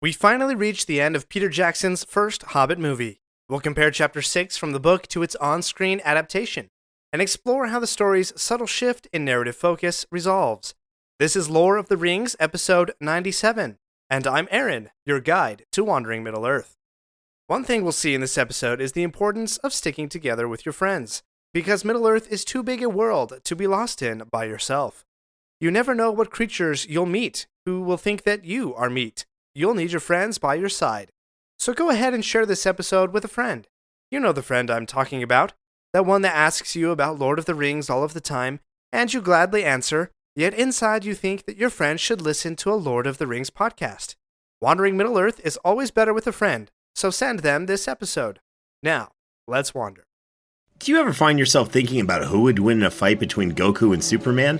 We finally reached the end of Peter Jackson's first Hobbit movie. We'll compare Chapter 6 from the book to its on-screen adaptation, and explore how the story's subtle shift in narrative focus resolves. This is Lore of the Rings, episode 97, and I'm Aaron, your guide to Wandering Middle-earth. One thing we'll see in this episode is the importance of sticking together with your friends, because Middle-earth is too big a world to be lost in by yourself. You never know what creatures you'll meet who will think that you are meat. You'll need your friends by your side. So go ahead and share this episode with a friend. You know the friend I'm talking about, that one that asks you about Lord of the Rings all of the time, and you gladly answer, yet inside you think that your friend should listen to a Lord of the Rings podcast. Wandering Middle-earth is always better with a friend, so send them this episode. Now, let's wander. Do you ever find yourself thinking about who would win in a fight between Goku and Superman?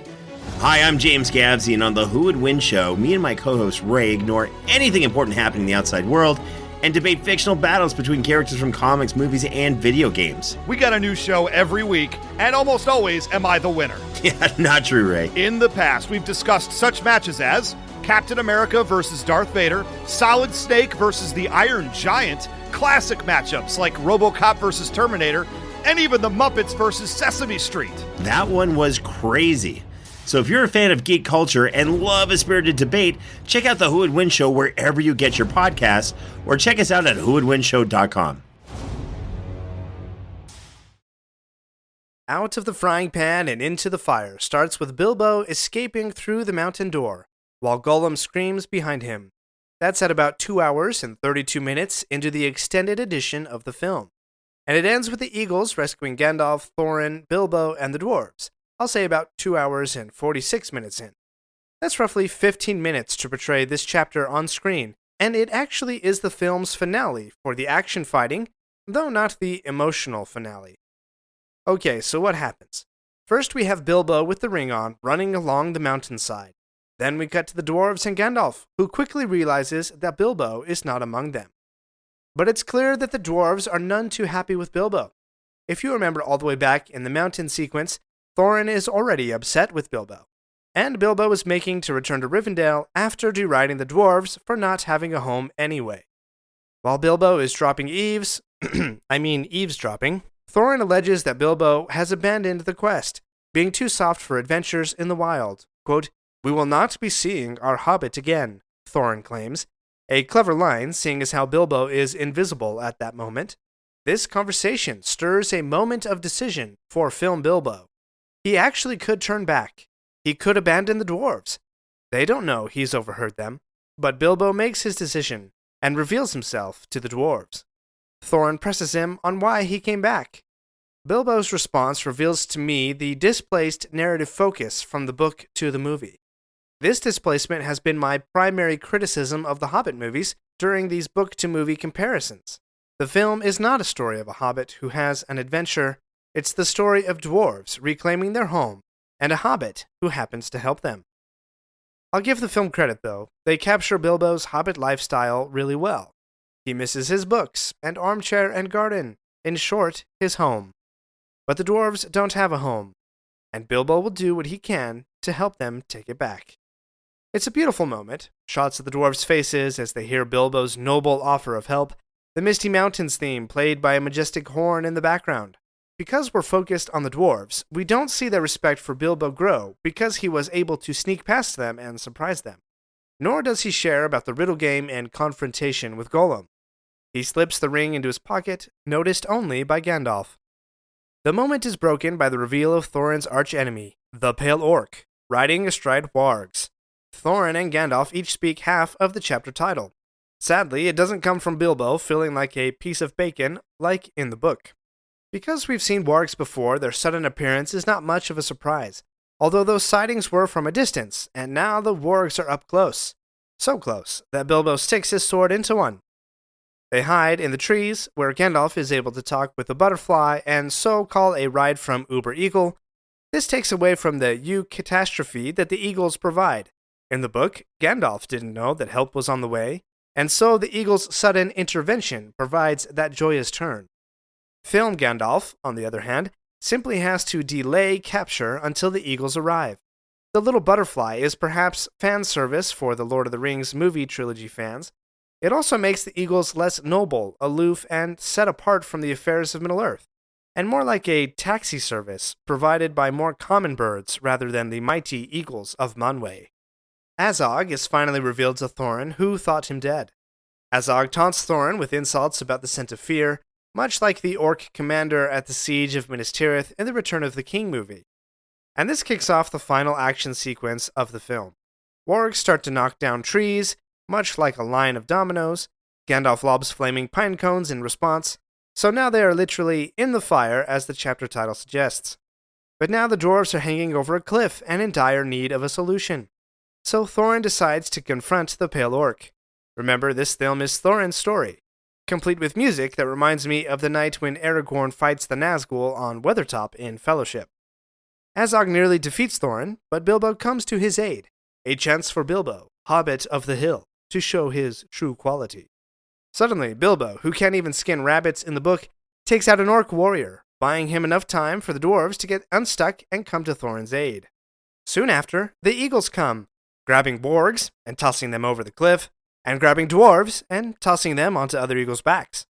Hi, I'm James Gavsey, and on the Who Would Win show, me and my co-host Ray ignore anything important happening in the outside world and debate fictional battles between characters from comics, movies, and video games. We got a new show every week, and almost always am I the winner. Yeah, not true, Ray. In the past, we've discussed such matches as Captain America versus Darth Vader, Solid Snake versus the Iron Giant, classic matchups like RoboCop versus Terminator, and even the Muppets versus Sesame Street. That one was crazy. So if you're a fan of geek culture and love a spirited debate, check out the Who Would Win show wherever you get your podcasts, or check us out at whowouldwinshow.com. Out of the frying pan and into the fire starts with Bilbo escaping through the mountain door, while Gollum screams behind him. That's at about 2 hours and 32 minutes into the extended edition of the film. And it ends with the Eagles rescuing Gandalf, Thorin, Bilbo, and the Dwarves. I'll say about 2 hours and 46 minutes in. That's roughly 15 minutes to portray this chapter on screen, and it actually is the film's finale for the action fighting, though not the emotional finale. Okay, so what happens? First we have Bilbo with the ring on, running along the mountainside. Then we cut to the Dwarves and Gandalf, who quickly realizes that Bilbo is not among them. But it's clear that the Dwarves are none too happy with Bilbo. If you remember all the way back in the mountain sequence, Thorin is already upset with Bilbo, and Bilbo is making to return to Rivendell after deriding the Dwarves for not having a home anyway. While Bilbo is eavesdropping, Thorin alleges that Bilbo has abandoned the quest, being too soft for adventures in the wild. Quote, "We will not be seeing our hobbit again," Thorin claims, a clever line seeing as how Bilbo is invisible at that moment. This conversation stirs a moment of decision for Film Bilbo. He actually could turn back. He could abandon the Dwarves. They don't know he's overheard them, but Bilbo makes his decision and reveals himself to the Dwarves. Thorin presses him on why he came back. Bilbo's response reveals to me the displaced narrative focus from the book to the movie. This displacement has been my primary criticism of the Hobbit movies during these book-to-movie comparisons. The film is not a story of a hobbit who has an adventure. It's the story of dwarves reclaiming their home, and a hobbit who happens to help them. I'll give the film credit, though. They capture Bilbo's hobbit lifestyle really well. He misses his books, and armchair and garden, in short, his home. But the dwarves don't have a home, and Bilbo will do what he can to help them take it back. It's a beautiful moment, shots of the dwarves' faces as they hear Bilbo's noble offer of help, the Misty Mountains theme played by a majestic horn in the background. Because we're focused on the dwarves, we don't see their respect for Bilbo grow because he was able to sneak past them and surprise them. Nor does he share about the riddle game and confrontation with Gollum. He slips the ring into his pocket, noticed only by Gandalf. The moment is broken by the reveal of Thorin's archenemy, the Pale Orc, riding astride wargs. Thorin and Gandalf each speak half of the chapter title. Sadly, it doesn't come from Bilbo feeling like a piece of bacon, like in the book. Because we've seen wargs before, their sudden appearance is not much of a surprise, although those sightings were from a distance, and now the wargs are up close. So close that Bilbo sticks his sword into one. They hide in the trees, where Gandalf is able to talk with the butterfly and so call a ride from Uber Eagle. This takes away from the catastrophe that the eagles provide. In the book, Gandalf didn't know that help was on the way, and so the eagle's sudden intervention provides that joyous turn. Film Gandalf, on the other hand, simply has to delay capture until the eagles arrive. The little butterfly is perhaps fan service for the Lord of the Rings movie trilogy fans. It also makes the eagles less noble, aloof, and set apart from the affairs of Middle-earth, and more like a taxi service provided by more common birds rather than the mighty eagles of Manwë. Azog is finally revealed to Thorin, who thought him dead. Azog taunts Thorin with insults about the scent of fear, much like the orc commander at the siege of Minas Tirith in the Return of the King movie. And this kicks off the final action sequence of the film. Wargs start to knock down trees, much like a line of dominoes. Gandalf lobs flaming pine cones in response, so now they are literally in the fire, as the chapter title suggests. But now the dwarves are hanging over a cliff and in dire need of a solution. So Thorin decides to confront the Pale Orc. Remember, this film is Thorin's story, complete with music that reminds me of the night when Aragorn fights the Nazgul on Weathertop in Fellowship. Azog nearly defeats Thorin, but Bilbo comes to his aid, a chance for Bilbo, Hobbit of the Hill, to show his true quality. Suddenly, Bilbo, who can't even skin rabbits in the book, takes out an orc warrior, buying him enough time for the dwarves to get unstuck and come to Thorin's aid. Soon after, the eagles come, grabbing wargs and tossing them over the cliff, and grabbing dwarves and tossing them onto other eagles' backs.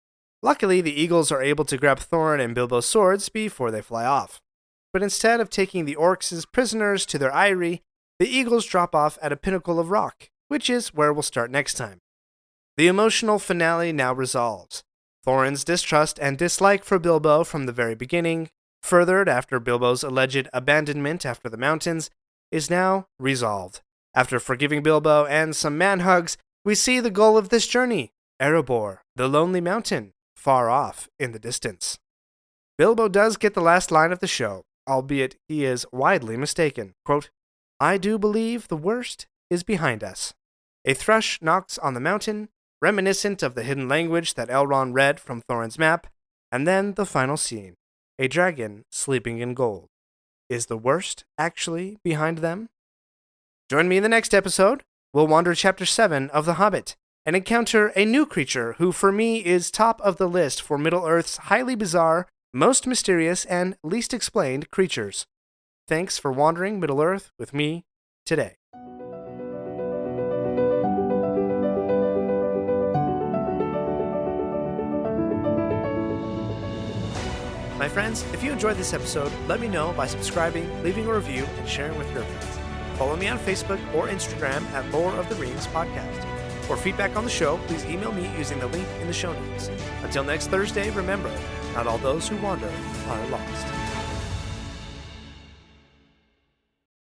Luckily, the eagles are able to grab Thorin and Bilbo's swords before they fly off. But instead of taking the orcs as prisoners to their eyrie, the eagles drop off at a pinnacle of rock, which is where we'll start next time. The emotional finale now resolves. Thorin's distrust and dislike for Bilbo from the very beginning, furthered after Bilbo's alleged abandonment after the mountains, is now resolved. After forgiving Bilbo and some man-hugs, we see the goal of this journey, Erebor, the lonely mountain, far off in the distance. Bilbo does get the last line of the show, albeit he is widely mistaken. Quote, "I do believe the worst is behind us." A thrush knocks on the mountain, reminiscent of the hidden language that Elrond read from Thorin's map, and then the final scene, a dragon sleeping in gold. Is the worst actually behind them? Join me in the next episode. We'll wander Chapter 7 of The Hobbit and encounter a new creature who for me is top of the list for Middle-earth's highly bizarre, most mysterious, and least explained creatures. Thanks for wandering Middle-earth with me today. My friends, if you enjoyed this episode, let me know by subscribing, leaving a review, and sharing with your friends. Follow me on Facebook or Instagram at Lore of the Rings Podcast. For feedback on the show, please email me using the link in the show notes. Until next Thursday, remember, not all those who wander are lost.